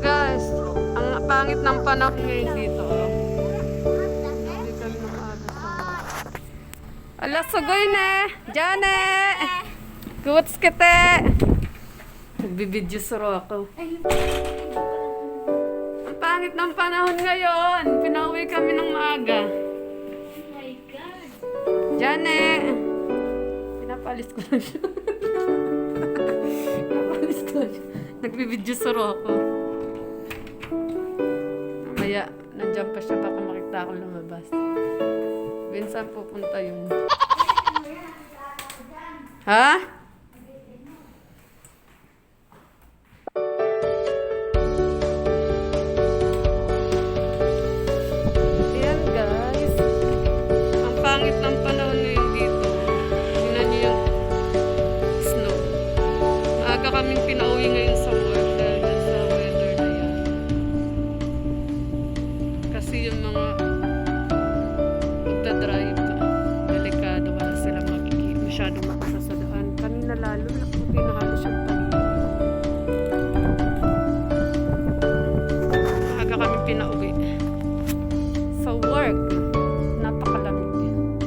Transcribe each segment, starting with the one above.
Guys, ang pangit ng panahon ngayon dito. Ala, sugoy na! Jane! Kuwats kete! Nagbibidyo suro ako. Ang pangit ng panahon ngayon. Pinauwi kami ng maaga. Oh my God! Jane! Pinapalis ko na siya. Pinapalis ko na siya. Nagbibidyo suro ako. Kaya, nandiyan pa siya, baka makita ako lumabas. Saan pupunta yun? Ha? Ayan guys. Ang pangit ng panahon ngayon dito. Tingnan niyo yung snow. Maaga kaming pinauwi ngayon sa work dahil sa weather na yan. Kasi yung mga magdadrive, delikado, wala silang masyadong makasasadaan. Kanina lalo, nakuti na halos yung pangin. Maaga kami pinauwi sa work. Napakalamig din.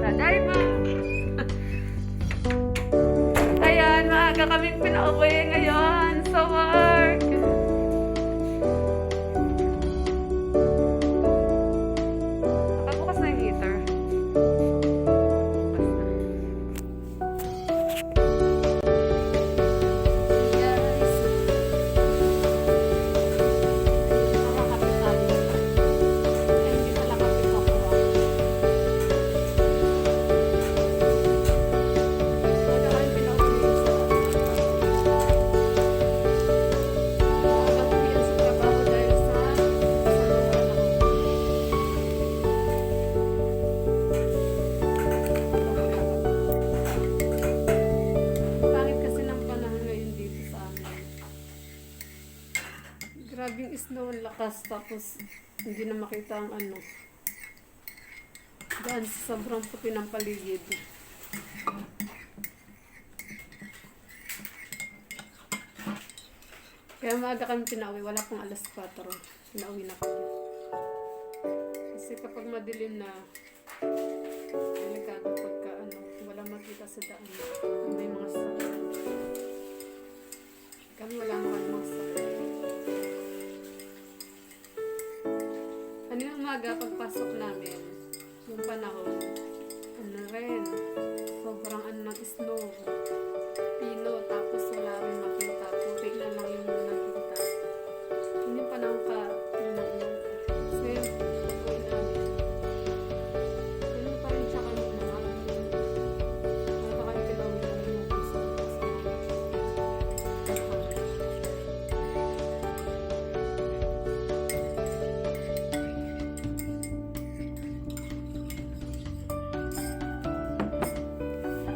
Tadayma! Ayan, maaga kami pinauwi ngayon sa work. Nakabukas na yung heater. Bukas na. Guys. Nakakapit tayo. Ay, hindi pala kapit ako. Maaga kami pinauwi sa trabaho dahil sa pangit kasi ng panahon ngayon dito sa amin. Grabing snow ang lakas, tapos hindi na makita ang ano. Daan sa sobrang puti ng paligid. Kaya maaga kami pinauwi, wala pong alas 4. Pinauwi na kami. Kasi kapag madilim na, delikado pagka ano, wala makita sa daan. May mga sakyan. Kami wala naman mga sakyan. Kanina umaga, pagpasok namin, yung panahon, ano rin, sobrang ano ng snow. Pino, tapos wala rin makita. Puti na lang yung nakita. Yun yung panahon ka, kasi pag-uwi namin, ganun pa rin siya kanina. Maaga kami pinauwi namin yung isa.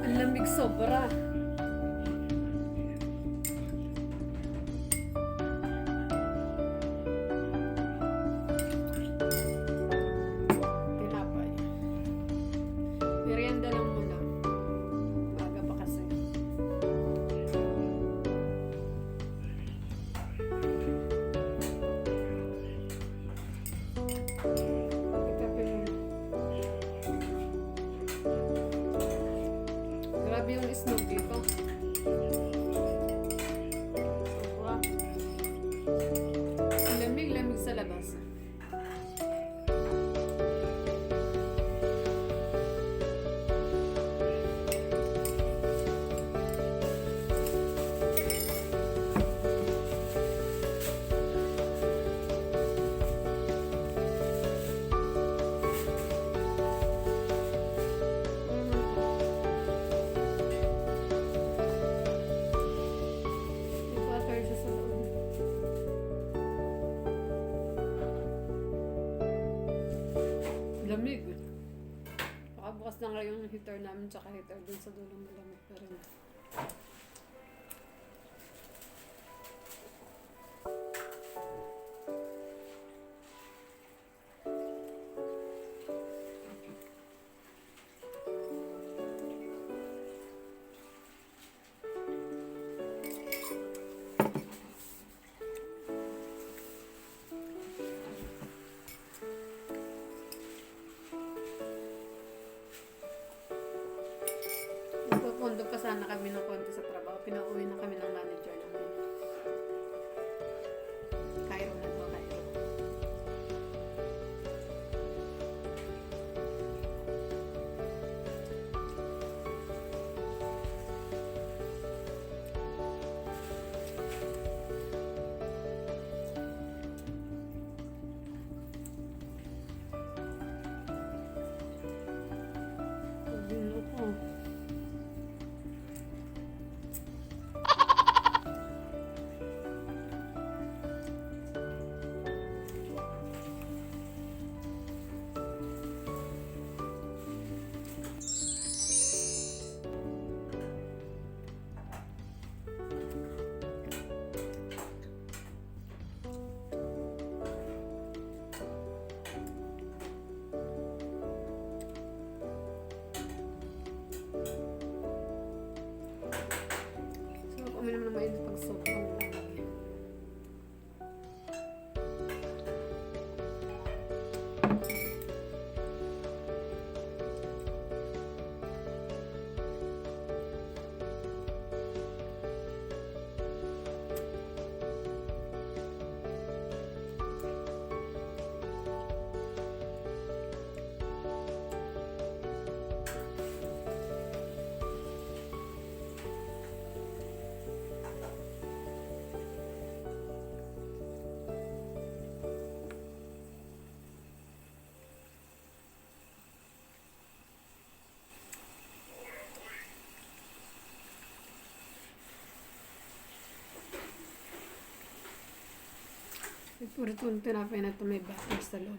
Ang lamig sobra. Tinapay. Merienda lang muna. Maaga pa kasi. Ikape muna. Grabe yung snow dito. malamig. Baka bukas na nga yung heater namin tsaka heater dun sa dulong malamig pa rin. Nagpupundo pa sana kami ng konti sa trabaho. Pinauwi na kami ng manager namin. Cairo na to, Cairo. Pagdino ko. Uminom na mainit pag sobrang lamig. Puro itong tinapay na ito may butter sa loob.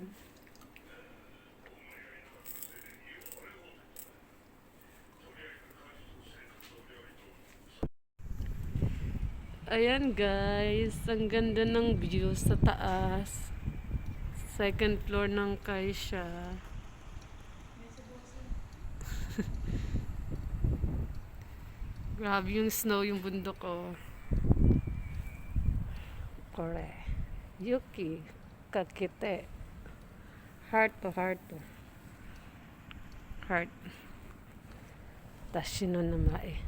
Ayan guys, ang ganda ng view sa taas. Second floor ng Kaisha. Grabe yung snow, yung bundok ko. Kore. Yuki. Kakite. Heart to heart to. Heart. Tashi no namae.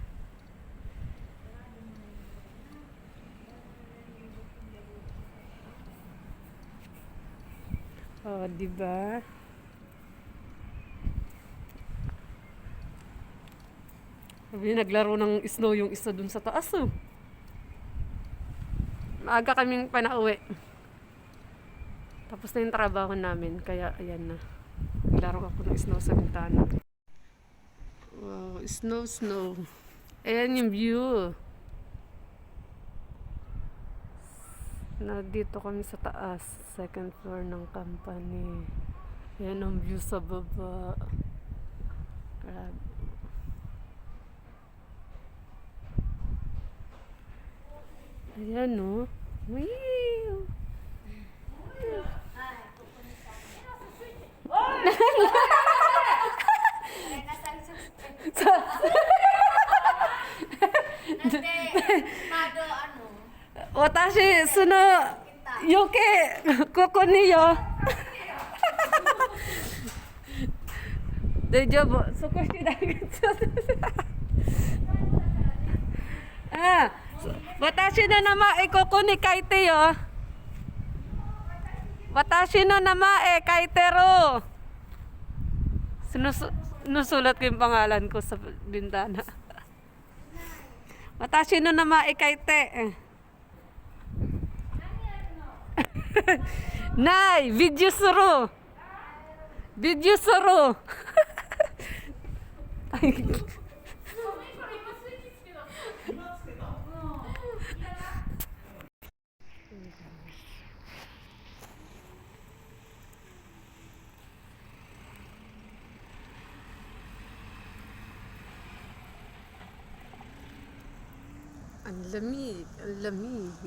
Oh, diba? Sabi, naglaro ng snow yung isa dun sa taas, oh. Maaga kaming pinauwi. Tapos na yung trabaho namin, kaya ayan na. Naglaro ako ng snow sa bintana. Wow, snow, snow. Ayan yung view. Dito kami sa taas, second floor ng company. Ayan ang view sa baba. Grabe. Ayan, no? Wee! Watashi, suno, yoke, koko niyo. Daijoubu, soko shite dagetsu. Ah, watashi no namae koko ni kaite yo. Watashi no namae kaite ro. Sinusulat ko yung pangalan ko sa bintana. Watashi no namae kaite. Nai, video suru. Video suru. Ang lamig, ang lamig.